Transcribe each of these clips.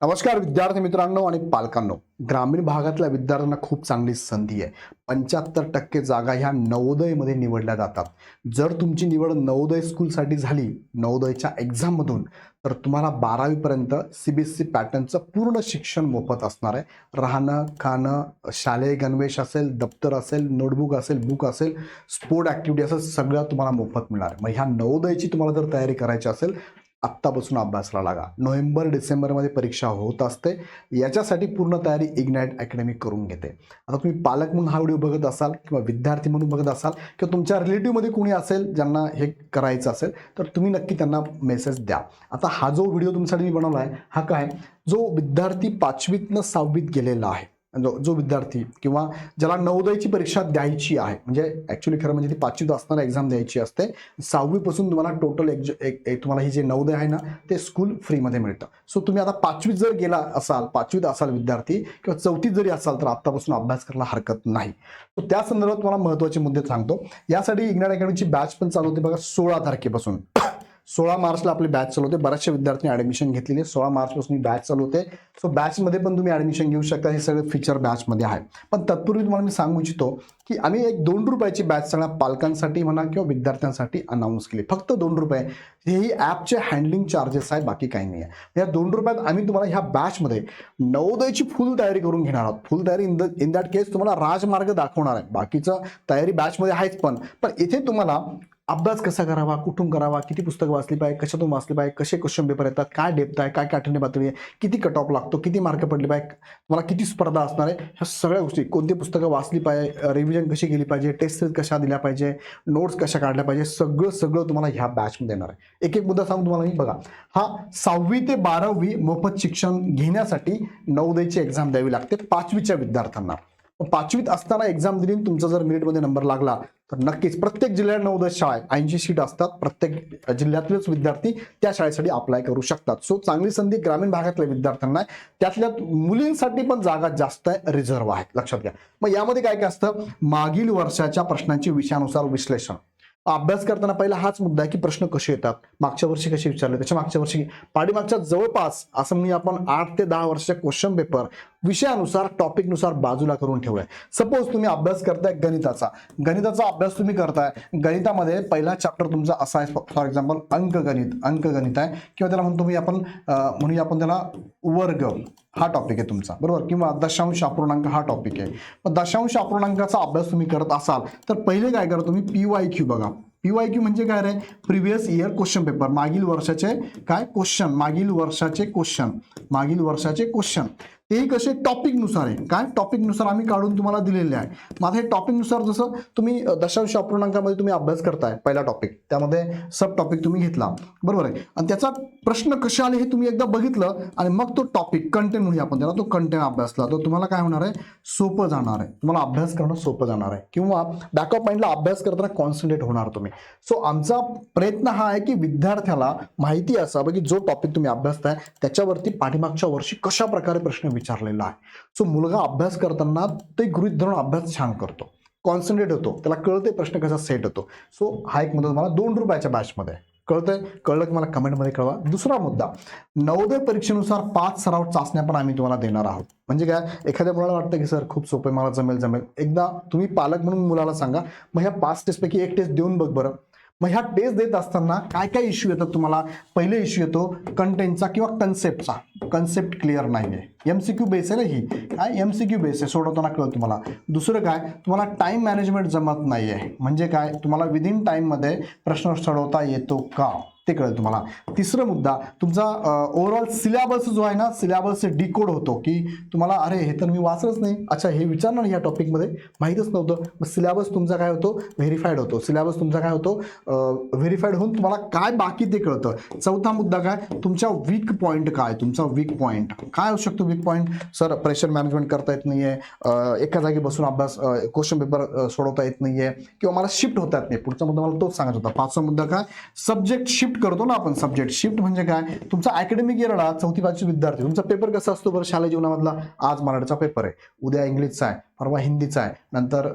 नमस्कार विद्यार्थी मित्रांनो आणि पालकांनो. ग्रामीण भागातल्या विद्यार्थ्यांना खूप चांगली संधी आहे. 75% जागा ह्या नवोदयमध्ये निवडल्या जातात. जर तुमची निवड नवोदय स्कूलसाठी झाली, नवोदयच्या एक्झाममधून, तर तुम्हाला 12वी पर्यंत सीबीएसई पॅटर्नचं पूर्ण शिक्षण मोफत असणार आहे. राहणं, खाणं, शालेय गणवेश असेल, दप्तर असेल, नोटबुक असेल, बुक असेल, स्पोर्ट ॲक्टिव्हिटी असेल, सगळं तुम्हाला मोफत मिळणार आहे. मग ह्या नवोदयची तुम्हाला जर तयारी करायची असेल, आत्तापासून अभ्यासाला लागा. नोव्हेंबर डिसेंबरमध्ये परीक्षा होत असते. याच्यासाठी पूर्ण तयारी इग्नाइट अकॅडमी करून घेते. आता तुम्ही पालक म्हणून हा व्हिडिओ बघत असाल किंवा विद्यार्थी म्हणून बघत असाल किंवा तुमच्या रिलेटिव्हमध्ये कोणी असेल ज्यांना हे करायचं असेल, तर तुम्ही नक्की त्यांना मेसेज द्या. आता हा जो व्हिडिओ तुमच्यासाठी मी बनवला आहे, हा काय, जो विद्यार्थी 5वीतनं 6वीत गेलेला आहे, जो विद्यार्थी किंवा ज्याला नवोदयची परीक्षा द्यायची आहे, म्हणजे ॲक्च्युली खरं म्हणजे ती 5वीत असताना एक्झाम द्यायची असते. 6वीपासून तुम्हाला टोटल तुम्हाला ही जे नवोदय आहे ना, ते स्कूल फ्रीमध्ये मिळतं. सो तुम्ही आता 5वीत जर गेला असाल, 5वीत असाल विद्यार्थी किंवा 4थीत जरी असाल, तर आत्तापासून अभ्यास करायला हरकत नाही. तर त्या संदर्भात तुम्हाला महत्त्वाचे मुद्दे सांगतो. यासाठी इग्नाइट अकॅडमीची बॅच पण चालू होते बघा 16 तारखेपासून. 16 मार्चला आपली बॅच चालू होते. बऱ्याचशा विद्यार्थ्यांनी ॲडमिशन घेतलेली आहे. 16 मार्चपासून ही बॅच चालू होते. सो बॅचमध्ये पण तुम्ही ॲडमिशन घेऊ शकता. हे सगळे फीचर बॅचमध्ये आहे. पण तत्पूर्वी तुम्हाला मी सांगू इच्छितो की आम्ही एक ₹2 बॅच सगळ्या पालकांसाठी म्हणा किंवा विद्यार्थ्यांसाठी अनाऊन्स केली. फक्त ₹2. हेही ॲपचे हँडलिंग चार्जेस आहे, बाकी काही नाही आहे. या ₹2 आम्ही तुम्हाला ह्या बॅचमध्ये नवोदयची फुल तयारी करून घेणार आहोत. फुल तयारी इन दॅट केस तुम्हाला राजमार्ग दाखवणार आहे. बाकीचं तयारी बॅचमध्ये आहेच, पण इथे तुम्हाला अभ्यास कसा करावा, कुठून करावा, किती पुस्तकं वाचली पाहिजे, कशातून वाचली पाहिजे, कसे क्वेश्चन पेपर येतात, काय डेप्थ आहे, काय काठिण्य पातळी आहे, किती कट ऑफ लागतो, किती मार्क पडले पाहिजे, तुम्हाला किती स्पर्धा असणार आहे, ह्या सगळ्या गोष्टी, कोणती पुस्तकं वाचली पाहिजे, रिव्हिजन कशी केली पाहिजे, टेस्ट कशा दिल्या पाहिजे, नोट्स कशा काढल्या पाहिजे, सगळं तुम्हाला ह्या बॅचमध्ये येणार आहे. एक एक मुद्दा सांगू तुम्हाला मी. बघा, हा 6वी ते 12वी मोफत शिक्षण घेण्यासाठी नवोदयची एक्झाम द्यावी लागते 5वीच्या विद्यार्थ्यांना. 5वीत असताना एक्झाम दिली, तुमचा जर मेरिटमध्ये नंबर लागला, तर नक्कीच प्रत्येक जिल्ह्यात नवोदय शाळा आहे, 80 सीट असतात. प्रत्येक जिल्ह्यातलेच विद्यार्थी त्या शाळेसाठी अप्लाय करू शकतात. सो चांगली संधी ग्रामीण भागातल्या विद्यार्थ्यांना आहे. त्यातल्या मुलींसाठी पण जागा जास्त आहे, रिझर्व्ह आहेत, लक्षात घ्या. मग यामध्ये काय काय असतं, मागील वर्षाच्या प्रश्नांची विषयानुसार विश्लेषण. अभ्यास करताना पहिला हाच मुद्दा आहे की प्रश्न कसे येतात, मागच्या वर्षी कसे विचारले, त्याच्या मागच्या वर्षी, पाठीमागच्या जवळपास असं म्हणजे आपण 8 ते 10 वर्षाचे क्वेश्चन पेपर विषयानुसार, टॉपिकनुसार बाजूला करून ठेवलाय. सपोज तुम्ही अभ्यास करताय गणिताचा अभ्यास तुम्ही करताय. गणितामध्ये पहिला चॅप्टर तुमचा असा आहे, फॉर एक्झाम्पल अंकगणित आहे, किंवा त्याला म्हणतो आपण म्हणूया आपण त्याला वर्ग, हा टॉपिक आहे तुमचा, बरोबर, किंवा दशांश अपूर्णांक हा टॉपिक आहे. मग दशांश अपूर्णांकाचा अभ्यास तुम्ही करत असाल, तर पहिले काय करा तुम्ही, PYQ बघा. PYQ म्हणजे काय रे, प्रिव्हियस इयर क्वेश्चन पेपर, मागील वर्षाचे काय क्वेश्चन, मागील वर्षाचे क्वेश्चन तेही कसे टॉपिकनुसार आहे. काय टॉपिकनुसार आम्ही काढून तुम्हाला दिलेले आहे. मग हे टॉपिकनुसार, जसं तुम्ही दशांश अपूर्णांकामध्ये तुम्ही अभ्यास करताय, पहिला टॉपिक, त्यामध्ये सब टॉपिक तुम्ही घेतला, बरोबर आहे, आणि त्याचा प्रश्न कसे आले हे तुम्ही एकदा बघितलं, आणि मग तो टॉपिक कंटेंट म्हणूया आपण त्याला, तो कंटेंट अभ्यासला, तर तुम्हाला काय होणार आहे, सोपं जाणार आहे. तुम्हाला अभ्यास करणं सोपं जाणार आहे, किंवा बॅकअप माइंडला अभ्यास करताना कॉन्सन्ट्रेट होणार तुम्ही. सो आमचा प्रयत्न हा आहे की विद्यार्थ्याला माहिती असावं की जो टॉपिक तुम्ही अभ्यासताय त्याच्यावरती पाठीमागच्या वर्षी कशा प्रकारे प्रश्न विचारलेला आहे. सो मुलगा अभ्यास करताना ते गृहीत धरून अभ्यास छान करतो, कॉन्सन्ट्रेट होतो, त्याला कळते प्रश्न कसा सेट होतो. सो हा एक मुद्दा तुम्हाला ₹2 बॅचमध्ये कळलं की मला कमेंटमध्ये कळवा. दुसरा मुद्दा, नवोदय परीक्षेनुसार 5 सराव चाचण्या पण आम्ही तुम्हाला देणार आहोत. म्हणजे काय, एखाद्या मुलाला वाटतं की सर खूप सोपं आहे, मला जमेल, एकदा तुम्ही पालक म्हणून मुलाला सांगा, मग ह्या 5 टेस्टपैकी एक टेस्ट देऊन बघ बरं. मग ह्या टेस्ट देत असताना काय काय इश्यू येतात तुम्हाला. पहिले इश्यू येतो कंटेंटचा किंवा कन्सेप्टचा. कन्सेप्ट क्लिअर नाही आहे, MCQ बेस आहे ना, ही काय MCQ बेस आहे, सोडवताना कळतं तुम्हाला. दुसरं काय, तुम्हाला टाइम मॅनेजमेंट जमत नाही आहे. म्हणजे काय, तुम्हाला विदिन टाइममध्ये प्रश्न सोडवता येतो का, ते कळेल तुम्हाला. तिसरं मुद्दा, तुमचा ओव्हरऑल सिलेबस जो आहे ना, सिलेबस डिकोड होतो, की तुम्हाला अरे हे तर मी वाचलंच नाही, अच्छा हे विचारणार या टॉपिकमध्ये, माहीतच नव्हतं. मग सिलेबस तुमचा काय होतो, व्हेरीफाईड होतो. सिलेबस तुमचा काय होतो, व्हेरीफाईड होऊन तुम्हाला काय बाकी ते कळतं. चौथा मुद्दा काय, तुमच्या वीक पॉईंट काय, तुमचा वीक पॉईंट काय असू शकतो. Weak point, sir pressure management करता येत नाहीये, एका जागी बसून अभ्यास क्वेश्चन पेपर सोडवता येत नाहीये, किंवा मला शिफ्ट होता येत नाही. पुढचा मुद्दा मला तोच सांगायचा होता. 5वा मुद्दा काय, सब्जेक्ट शिफ्ट करतो ना आपण. सब्जेक्ट शिफ्ट म्हणजे काय, तुमचा अकॅडमिक इयरला 4थी 5वी विद्यार्थी, तुमचा पेपर कसा असतो बरं शालेय जीवनामधला, आज मराठीचा पेपर आहे, उद्या इंग्लिशचा आहे, परवा हिंदीचा आहे, नंतर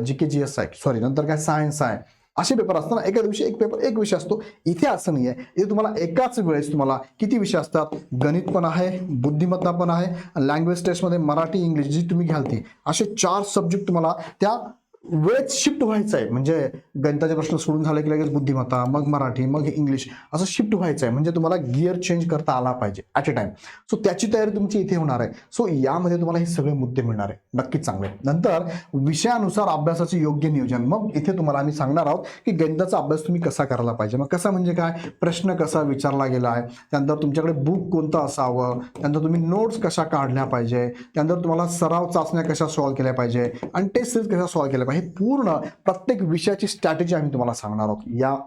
GK GS आहे, नंतर काय सायन्स आहे, असे पेपर असताना एका दिवशी एक पेपर एक विषय असतो. इथे असं नाही आहे. इथे तुम्हाला एकाच वेळेस तुम्हाला किती विषय असतात, गणित पण आहे, बुद्धिमत्ता पण आहे, लँग्वेज टेस्टमध्ये मराठी इंग्लिश जी तुम्ही घ्याल ती, असे 4 सब्जेक्ट तुम्हाला त्या वेळेत शिफ्ट व्हायचं आहे. म्हणजे गणिताचे प्रश्न सोडून झाले की लगेच बुद्धिमत्ता, मग मराठी, मग इंग्लिश असं शिफ्ट व्हायचं आहे. म्हणजे तुम्हाला गिअर चेंज करता आला पाहिजे ॲट अ टाइम. सो त्याची तयारी तुमची इथे होणार आहे. सो यामध्ये तुम्हाला हे सगळे मुद्दे मिळणार आहे. नक्कीच चांगले. नंतर विषयानुसार अभ्यासाचे योग्य नियोजन. मग इथे तुम्हाला आम्ही सांगणार आहोत की गणिताचा अभ्यास तुम्ही कसा करायला पाहिजे. मग कसा म्हणजे काय, प्रश्न कसा विचारला गेला आहे, त्यानंतर तुमच्याकडे बुक कोणतं असावं, त्यानंतर तुम्ही नोट्स कशा काढल्या पाहिजे, त्यानंतर तुम्हाला सराव चाचण्या कशा सॉल्व्ह केल्या पाहिजे आणि टेस्ट सिरीज कशा सॉल्व्ह केल्या पाहिजे. हे पूर्ण प्रत्येक विषयाची स्ट्रॅटेजी आम्ही तुम्हाला सांगणार आहोत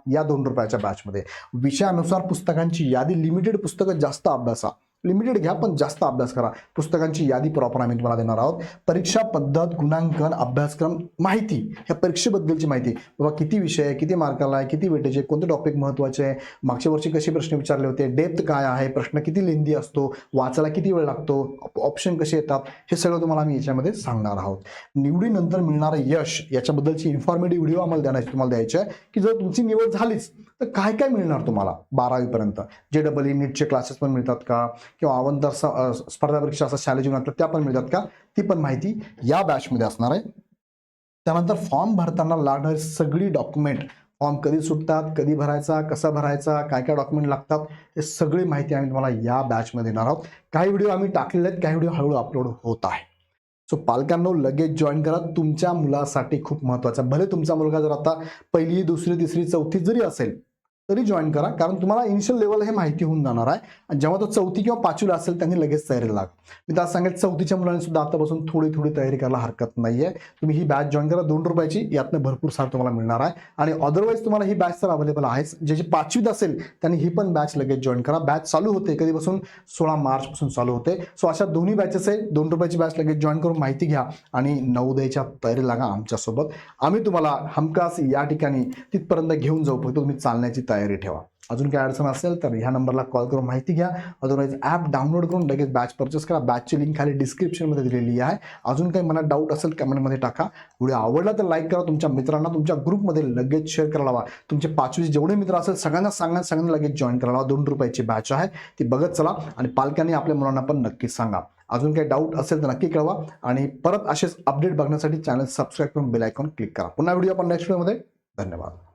या 2 रुपयाच्या बॅचमध्ये. विषयानुसार पुस्तकांची यादी, लिमिटेड पुस्तकं जास्त अभ्यासा, लिमिटेड घ्या पण जास्त अभ्यास करा. पुस्तकांची यादी प्रॉपर आम्ही तुम्हाला देणार आहोत. परीक्षा पद्धत, गुणांकन, अभ्यासक्रम, माहिती, ह्या परीक्षेबद्दलची माहिती, बाबा किती विषय आहे, किती मार्काला आहे, किती वेटेज आहे, कोणते टॉपिक महत्त्वाचे आहे, मागच्या वर्षी कसे प्रश्न विचारले होते, डेप्थ काय आहे, प्रश्न किती लेंदी असतो, वाचायला किती वेळ लागतो, ऑप्शन कसे येतात, हे सगळं तुम्हाला आम्ही याच्यामध्ये सांगणार आहोत. निवडीनंतर मिळणारं यश याच्याबद्दलची इन्फॉर्मेटिव्ह व्हिडिओ तुम्हाला द्यायचे आहे की जर तुमची निवड झालीच तर काय काय मिळणार तुम्हाला 12वी पर्यंत. JEE नीटचे क्लासेस पण मिळतात का, किंवा अवांतर स्पर्धा परीक्षा असं शालेय जीवनात त्या पण मिळतात का, ती पण माहिती या बॅचमध्ये असणार आहे. त्यानंतर फॉर्म भरताना लागणारी सगळी डॉक्युमेंट, फॉर्म कधी सुटतात, कधी भरायचा, कसा भरायचा, काय काय डॉक्युमेंट लागतात, हे सगळी माहिती आम्ही तुम्हाला या बॅचमध्ये देणार आहोत. काही व्हिडिओ आम्ही टाकलेले आहेत, काही व्हिडिओ हळूहळू अपलोड होत आहे. सो पालकांनो लगेच जॉईन करा. तुमच्या मुलासाठी खूप महत्त्वाचं. भले तुमचा मुलगा जर आता 1ली, 2री, 3री, 4थी जरी असेल तरी जॉईन करा, कारण तुम्हाला इनिशियल लेवल हे माहिती होऊन जाणार आहे. आणि जेव्हा तो 4थी किंवा 5वीला असेल त्यांनी लगेच तयारीला लाग. मी तर सांगेल 4थीच्या मुलांनी सुद्धा आतापासून थोडी थोडी तयारी करायला हरकत नाहीये. तुम्ही ही बॅच जॉईन करा 2 रुपयाची, यातनं भरपूर सार तुम्हाला मिळणार आहे. आणि अदरवाईज तुम्हाला ही बॅच तर अवेलेबल आहेच. जे 5वीत असेल त्यांनी ही पण बॅच लगेच जॉईन करा. बॅच चालू होते कधीपासून, 16 मार्चपासून चालू होते. सो अशा दोन्ही बॅचेस आहे. 2 रुपयाची बॅच लगेच जॉईन करून माहिती घ्या आणि नवोदयच्या तयारी लागा आमच्यासोबत. आम्ही तुम्हाला हमखास या ठिकाणी तिथपर्यंत घेऊन जाऊ. फक्त तुम्ही चालण्याची तयारी ठेवा. अजून काही अडचण असेल तर ह्या नंबरला कॉल करून माहिती घ्या. अदरवाईज ॲप डाउनलोड करून लगेच बॅच परचेस करा. बॅचची लिंक खाली डिस्क्रिप्शनमध्ये दिलेली आहे. अजून काही मनात डाऊट असेल कमेंटमध्ये टाका. व्हिडिओ आवडला तर लाईक करा. तुमच्या मित्रांना तुमच्या ग्रुपमध्ये लगेच शेअर करायला लावा. तुमचे 5वीचे जेवढे मित्र असेल सगळ्यांना लगेच जॉईन करायला लावा. 2 रुपयाची बॅच आहे, ती बघत चला. आणि पालकांनी आपल्या मुलांना पण नक्कीच सांगा. अजून काही डाऊट असेल तर नक्की कळवा. आणि परत असेच अपडेट बघण्यासाठी चॅनल सबस्क्राईब करून बेल आयकॉन क्लिक करा. पुन्हा व्हिडिओ आपण नेक्स्ट व्हिडिओमध्ये. धन्यवाद.